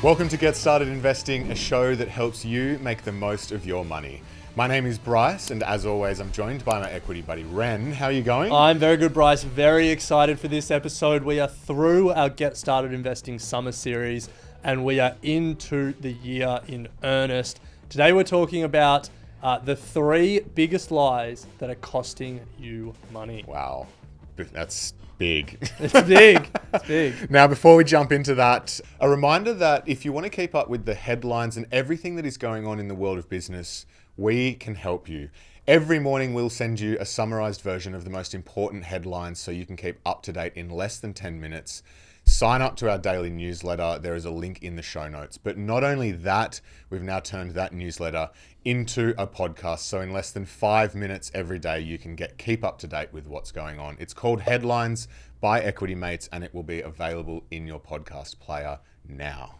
Welcome to Get Started Investing, a show that helps you make the most of your money. My name is Bryce, and as always, I'm joined by my equity buddy, Ren. How are you going? I'm very good, Bryce. Very excited for this episode. We are through our Get Started Investing summer series, and we are into the year in earnest. Today, we're talking about the 3 biggest lies that are costing you money. Wow, that's big. It's big. It's big. Now, before we jump into that, a reminder that if you want to keep up with the headlines and everything that is going on in the world of business, we can help you. Every morning, we'll send you a summarized version of the most important headlines so you can keep up to date in less than 10 minutes. Sign up to our daily newsletter. There is a link in the show notes. But not only that, we've now turned that newsletter into a podcast. So in less than 5 minutes every day, you can keep up to date with what's going on. It's called Headlines by Equity Mates, and it will be available in your podcast player now.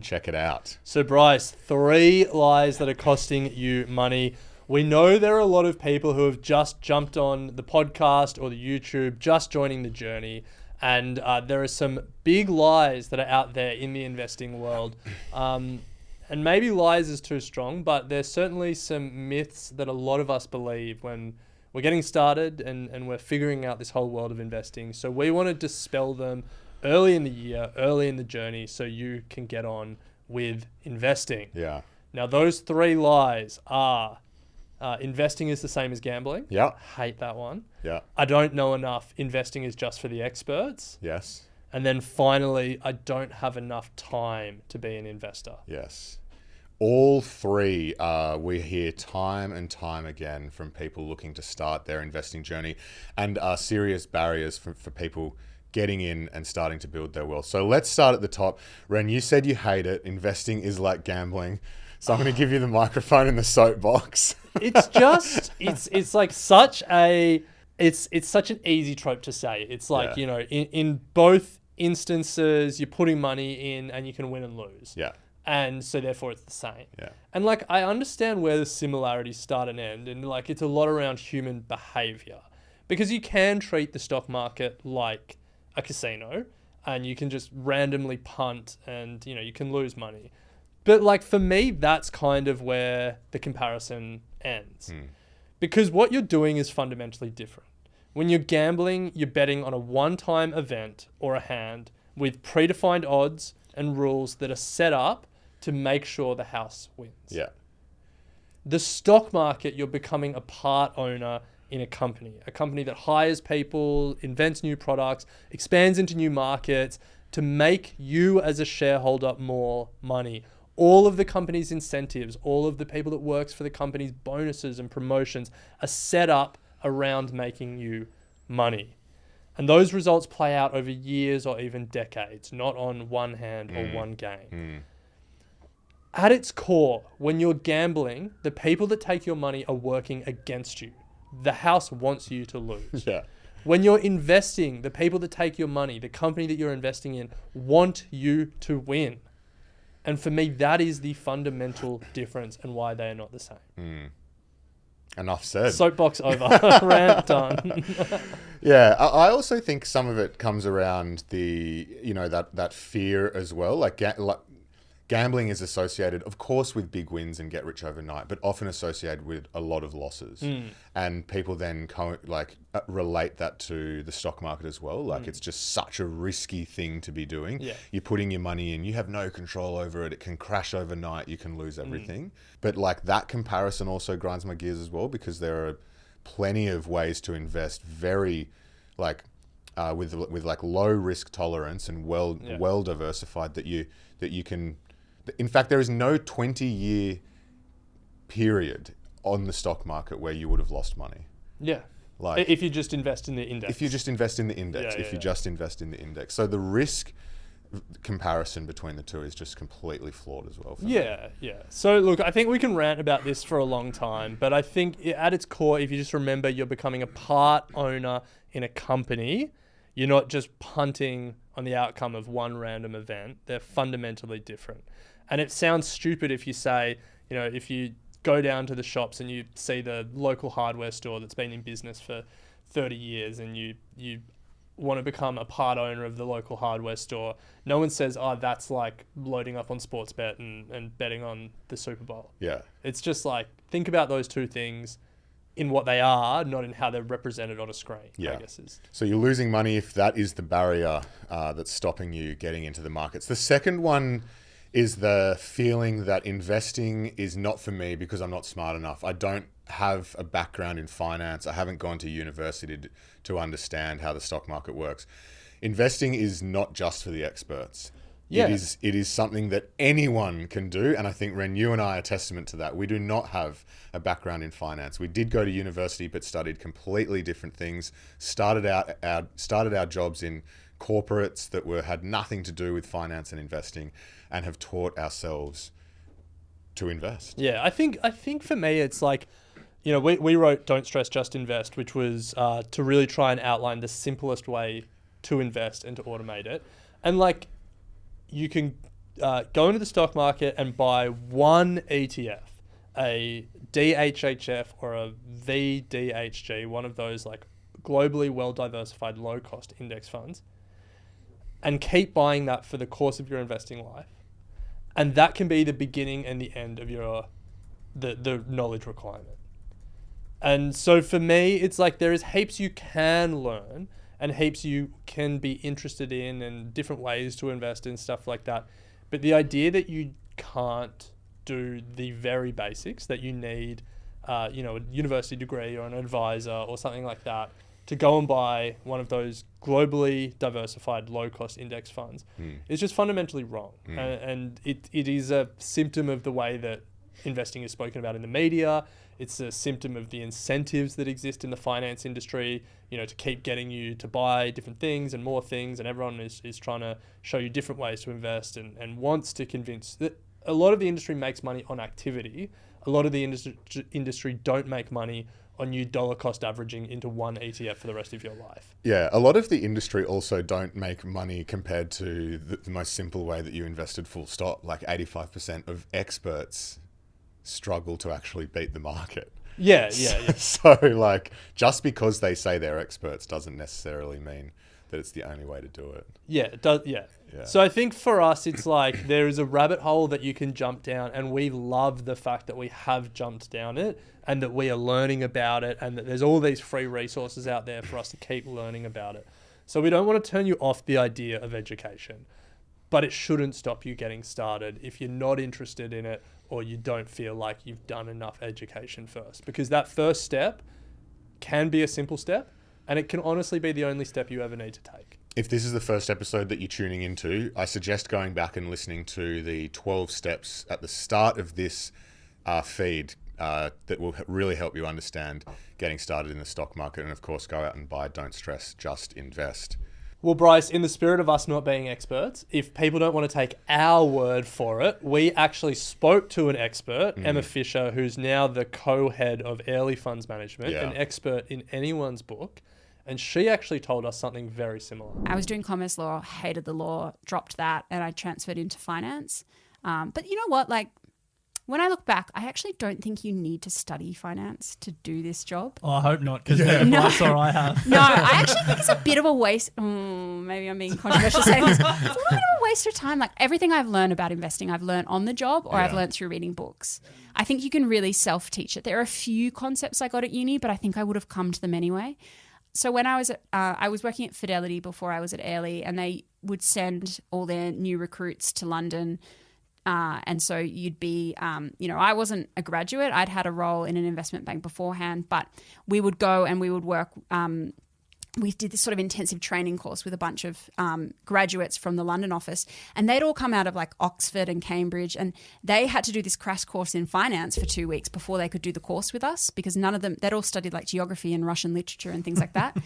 Check it out. So, Bryce, 3 lies that are costing you money. We know there are a lot of people who have just jumped on the podcast or the YouTube, just joining the journey. And there are some big lies that are out there in the investing world. And maybe lies is too strong, but there's certainly some myths that a lot of us believe when we're getting started and we're figuring out this whole world of investing. So we want to dispel them early in the year, early in the journey, so you can get on with investing. Yeah. Now, those 3 lies are investing is the same as gambling. Yeah. Hate that one. Yeah. I don't know enough. Investing is just for the experts. Yes. And then finally, I don't have enough time to be an investor. Yes. All 3 we hear time and time again from people looking to start their investing journey and are serious barriers for people getting in and starting to build their wealth. So let's start at the top. Ren, you said you hate it. Investing is like gambling. So I'm going to give you the microphone and the soapbox. It's just, it's like such a, it's such an easy trope to say. It's like, you know, in both instances, you're putting money in and you can win and lose. Yeah. And so therefore it's the same. Yeah. And like, I understand where the similarities start and end. And like, it's a lot around human behavior because you can treat the stock market like a casino and you can just randomly punt and, you know, you can lose money. But like for me, that's kind of where the comparison ends. Because what you're doing is fundamentally different. When you're gambling, you're betting on a one-time event or a hand with predefined odds and rules that are set up to make sure the house wins. Yeah. The stock market, you're becoming a part owner in a company that hires people, invents new products, expands into new markets to make you as a shareholder more money. All of the company's incentives, all of the people that works for the company's bonuses and promotions are set up around making you money. And those results play out over years or even decades, not on one hand or one game. At its core, when you're gambling, the people that take your money are working against you. The house wants you to lose. Yeah. When you're investing, the people that take your money, the company that you're investing in, want you to win. And for me, that is the fundamental difference and why they are not the same. Enough said. Soapbox over. Rant done. Yeah, I also think some of it comes around the, you know, that fear as well. Like gambling is associated, of course, with big wins and get rich overnight, but often associated with a lot of losses. And people then relate that to the stock market as well. Like it's just such a risky thing to be doing. Yeah. You're putting your money in, you have no control over it. It can crash overnight. You can lose everything. But like that comparison also grinds my gears as well, because there are plenty of ways to invest very with like low risk tolerance and well diversified that you can. In fact, there is no 20-year period on the stock market where you would have lost money. Yeah. Like if you just invest in the index. If you just invest in the index. Just invest in the index. So the risk comparison between the two is just completely flawed as well. Yeah. So look, I think we can rant about this for a long time, but I think at its core, if you just remember you're becoming a part owner in a company, you're not just punting on the outcome of one random event. They're fundamentally different. And it sounds stupid if you say, you know, if you go down to the shops and you see the local hardware store that's been in business for 30 years and you want to become a part owner of the local hardware store. No one says, oh, that's like loading up on Sportsbet and betting on the Super Bowl. Yeah. It's just like, think about those two things in what they are, not in how they're represented on a screen, I guess is. So you're losing money if that is the barrier that's stopping you getting into the markets. The second one is the feeling that investing is not for me because I'm not smart enough. I don't have a background in finance. I haven't gone to university to understand how the stock market works. Investing is not just for the experts. Yeah. It is something that anyone can do, and I think, Ren, you and I are testament to that. We do not have a background in finance. We did go to university, but studied completely different things. Started our jobs in corporates that had nothing to do with finance and investing, and have taught ourselves to invest. Yeah, I think for me it's like, you know, we wrote Don't Stress, Just Invest, which was to really try and outline the simplest way to invest and to automate it. And like, you can go into the stock market and buy one ETF, a DHHF or a VDHG, one of those like globally well-diversified low-cost index funds, and keep buying that for the course of your investing life. And that can be the beginning and the end of your the knowledge requirement. And so for me, it's like there is heaps you can learn and heaps you can be interested in and different ways to invest in stuff like that. But the idea that you can't do the very basics, that you need, a university degree or an advisor or something like that to go and buy one of those globally diversified low-cost index funds is just fundamentally wrong. And it is a symptom of the way that investing is spoken about in the media. It's a symptom of the incentives that exist in the finance industry, you know, to keep getting you to buy different things and more things, and everyone is trying to show you different ways to invest and wants to convince that a lot of the industry makes money on activity. A lot of the industry don't make money on you dollar cost averaging into one ETF for the rest of your life. Yeah, a lot of the industry also don't make money compared to the most simple way that you invested, full stop. Like 85% of experts struggle to actually beat the market. Yeah. So like, just because they say they're experts doesn't necessarily mean that it's the only way to do it. Yeah, it does. Yeah. So I think for us, it's like there is a rabbit hole that you can jump down, and we love the fact that we have jumped down it and that we are learning about it and that there's all these free resources out there for us to keep learning about it. So we don't want to turn you off the idea of education, but it shouldn't stop you getting started if you're not interested in it or you don't feel like you've done enough education first, because that first step can be a simple step and it can honestly be the only step you ever need to take. If this is the first episode that you're tuning into, I suggest going back and listening to the 12 steps at the start of this feed that will really help you understand getting started in the stock market. And of course, go out and buy Don't Stress, Just Invest. Well, Bryce, in the spirit of us not being experts, if people don't want to take our word for it, we actually spoke to an expert, Emma Fisher, who's now the co-head of Airlie Funds Management, an expert in anyone's book. And she actually told us something very similar. I was doing commerce law, hated the law, dropped that, and I transferred into finance. But you know what? Like, when I look back, I actually don't think you need to study finance to do this job. Oh, I hope not, because Bryce or I have. No, I actually think it's a bit of a waste. Maybe I'm being controversial saying this. It's a little bit of a waste of time. Like, everything I've learned about investing, I've learned on the job or I've learned through reading books. I think you can really self-teach it. There are a few concepts I got at uni, but I think I would have come to them anyway. So when I was working at Fidelity before I was at Airlie, and they would send all their new recruits to London. And so you'd be, I wasn't a graduate. I'd had a role in an investment bank beforehand, but we would go and we would work. We did this sort of intensive training course with a bunch of graduates from the London office, and they'd all come out of like Oxford and Cambridge, and they had to do this crash course in finance for 2 weeks before they could do the course with us, because none of them, they'd all studied like geography and Russian literature and things like that.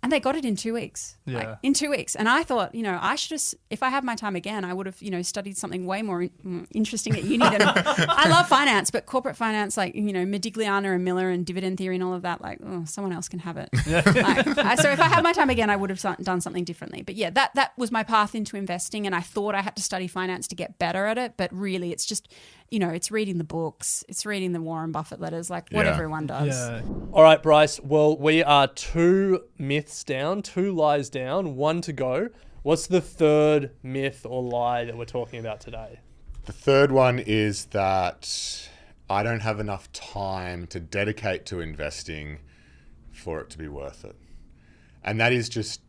And they got it in 2 weeks. Yeah. Like, in 2 weeks. And I thought, I should just, if I had my time again, I would have, studied something way more interesting at uni than I love finance, but corporate finance, like, Modigliani and Miller and dividend theory and all of that, like, someone else can have it. So if I had my time again, I would have done something differently. But yeah, that was my path into investing. And I thought I had to study finance to get better at it. But really, it's just it's reading the books, it's reading the Warren Buffett letters, like what Yeah. everyone does. Yeah. All right, Bryce. Well, we are 2 myths down, 2 lies down, 1 to go. What's the third myth or lie that we're talking about today? The third one is that I don't have enough time to dedicate to investing for it to be worth it. And that is just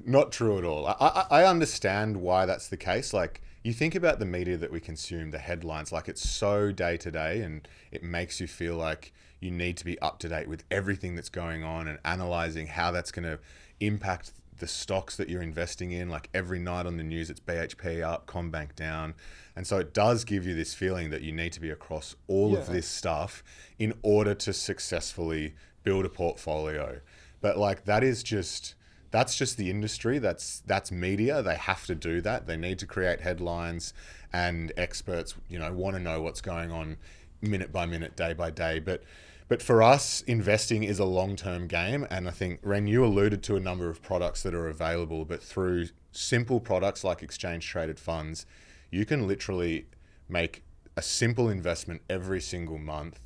not true at all. I understand why that's the case. Like, you think about the media that we consume, the headlines, like it's so day to day and it makes you feel like you need to be up to date with everything that's going on and analyzing how that's going to impact the stocks that you're investing in. Like every night on the news, it's BHP up, Combank down. And so it does give you this feeling that you need to be across all of this stuff in order to successfully build a portfolio. But like that's just the industry. That's media. They have to do that. They need to create headlines, and experts, want to know what's going on minute by minute, day by day. But for us, investing is a long-term game. And I think, Ren, you alluded to a number of products that are available, but through simple products like exchange-traded funds, you can literally make a simple investment every single month,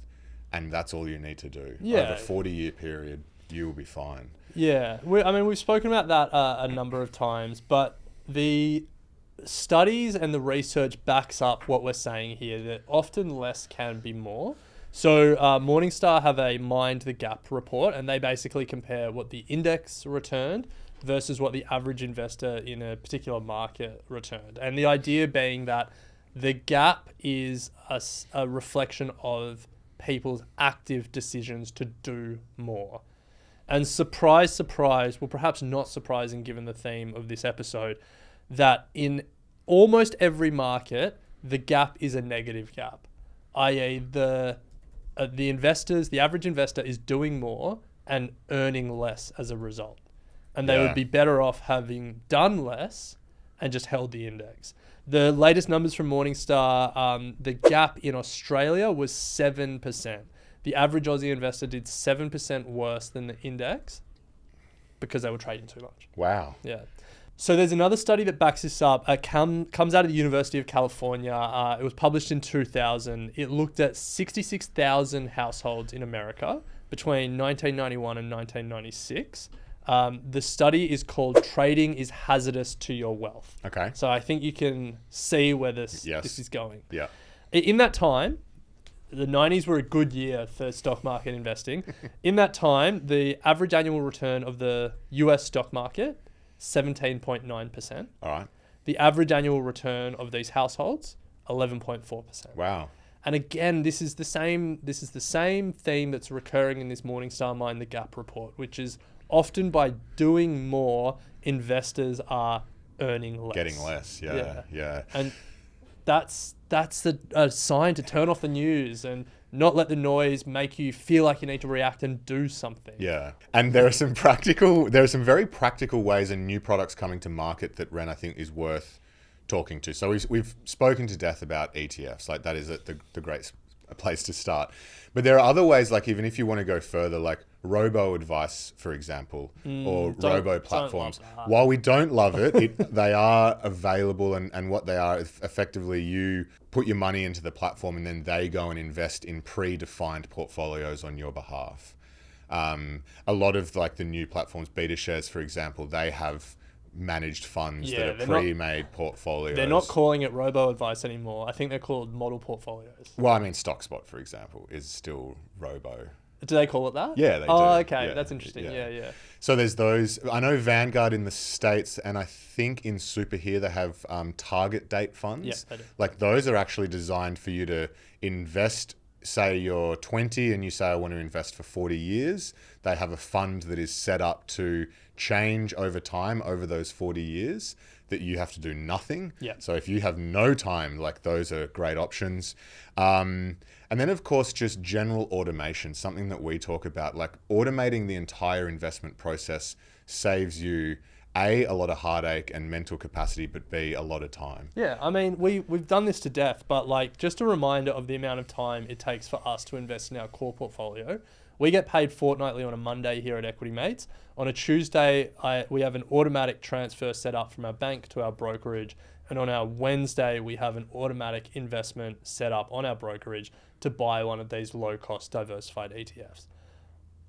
and that's all you need to do. Yeah. Over a 40-year period, you will be fine. Yeah, we've spoken about that a number of times, but the studies and the research backs up what we're saying here, that often less can be more. So Morningstar have a Mind the Gap report, and they basically compare what the index returned versus what the average investor in a particular market returned. And the idea being that the gap is a reflection of people's active decisions to do more. And surprise, surprise, well, perhaps not surprising given the theme of this episode, that in almost every market, the gap is a negative gap, i.e. the average investor is doing more and earning less as a result. And they would be better off having done less and just held the index. The latest numbers from Morningstar, the gap in Australia was 7%. The average Aussie investor did 7% worse than the index because they were trading too much. Wow. Yeah. So there's another study that backs this up. It comes out of the University of California. It was published in 2000. It looked at 66,000 households in America between 1991 and 1996. The study is called Trading is Hazardous to Your Wealth. Okay. So I think you can see where this is going. Yeah. In that time, the 90s were a good year for stock market investing. In that time, the average annual return of the US stock market, 17.9%. All right. The average annual return of these households, 11.4%. Wow. And again, this is the same theme that's recurring in this Morningstar Mind the Gap report, which is often by doing more, investors are earning less. Getting less. Yeah. And that's a sign to turn off the news and not let the noise make you feel like you need to react and do something. Yeah. And there are some very practical ways and new products coming to market that, Ren, I think is worth talking to. So we've spoken to death about ETFs. Like that is the great place to start. But there are other ways, like even if you want to go further, like robo-advice, for example, or robo-platforms. While we don't love it, they are available, and what they are, effectively you put your money into the platform and then they go and invest in predefined portfolios on your behalf. A lot of like the new platforms, BetaShares, for example, they have managed funds that are pre-made portfolios. They're not calling it robo-advice anymore. I think they're called model portfolios. Well, I mean, StockSpot, for example, is still robo. Do they call it that? Yeah, they do. Oh, okay. Yeah, That's interesting. Yeah. So there's those. I know Vanguard in the States, and I think in Super here they have target date funds. Yeah, they do. Like those are actually designed for you to invest. Say you're 20 and you say, I want to invest for 40 years. They have a fund that is set up to change over time over those 40 years that you have to do nothing. Yeah. So if you have no time, like those are great options. And then of course, just general automation, something that we talk about, like automating the entire investment process saves you A, a lot of heartache and mental capacity, but B, a lot of time. Yeah, I mean, we've done this to death, but like just a reminder of the amount of time it takes for us to invest in our core portfolio. We get paid fortnightly on a Monday here at Equity Mates. On a Tuesday, we have an automatic transfer set up from our bank to our brokerage, And on our Wednesday, we have an automatic investment set up on our brokerage to buy one of these low-cost diversified ETFs.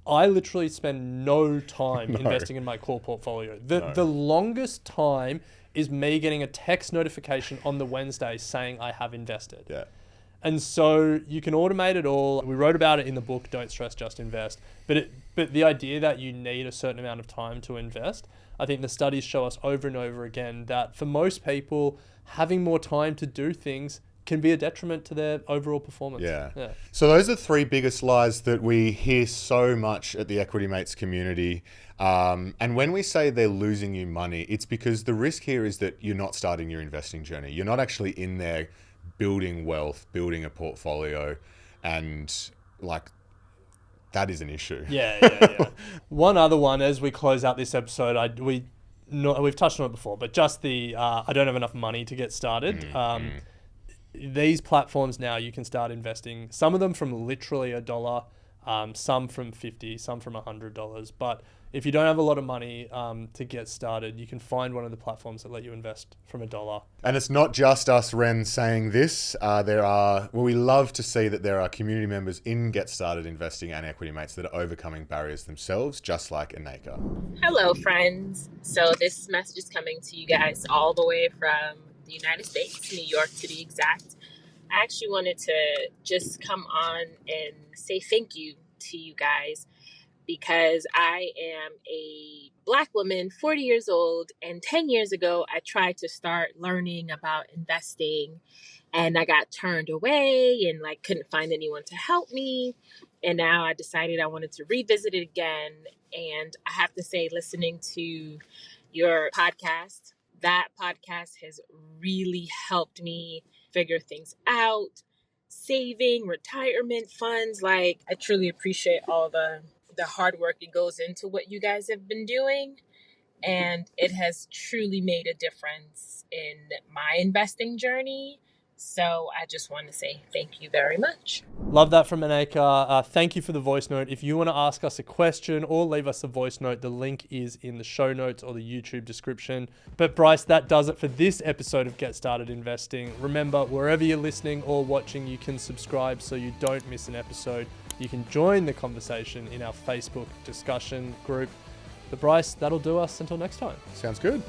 I literally spend no time investing in my core portfolio. The longest time is me getting a text notification on the Wednesday saying I have invested. Yeah. And so you can automate it all. We wrote about it in the book, Don't Stress, Just Invest. But the idea that you need a certain amount of time to invest, I think the studies show us over and over again that for most people, having more time to do things can be a detriment to their overall performance. Yeah. So those are 3 biggest lies that we hear so much at the Equity Mates community. And when we say they're losing you money, it's because the risk here is that you're not starting your investing journey. You're not actually in there building wealth, building a portfolio, and like that is an issue. Yeah. One other one as we close out this episode, we've touched on it before, but just the I don't have enough money to get started. These platforms now you can start investing. Some of them from literally $1, some from $50, some from $100. But if you don't have a lot of money to get started, you can find one of the platforms that let you invest from $1. And it's not just us, Ren, saying this. We love to see that there are community members in Get Started Investing and Equity Mates that are overcoming barriers themselves, just like Aneka. Hello, friends. So this message is coming to you guys all the way from the United States, New York to be exact. I actually wanted to just come on and say thank you to you guys because I am a Black woman, 40 years old, and 10 years ago, I tried to start learning about investing and I got turned away and couldn't find anyone to help me. And now I decided I wanted to revisit it again. And I have to say, listening to your podcast, that podcast has really helped me figure things out, saving, retirement funds. I truly appreciate all the hard work that goes into what you guys have been doing. And it has truly made a difference in my investing journey. So I just want to say thank you very much. Love that from Aneka. Thank you for the voice note. If you want to ask us a question or leave us a voice note, the link is in the show notes or the YouTube description. But Bryce, that does it for this episode of Get Started Investing. Remember, wherever you're listening or watching, you can subscribe so you don't miss an episode. You can join the conversation in our Facebook discussion group. But Bryce, that'll do us until next time. Sounds good.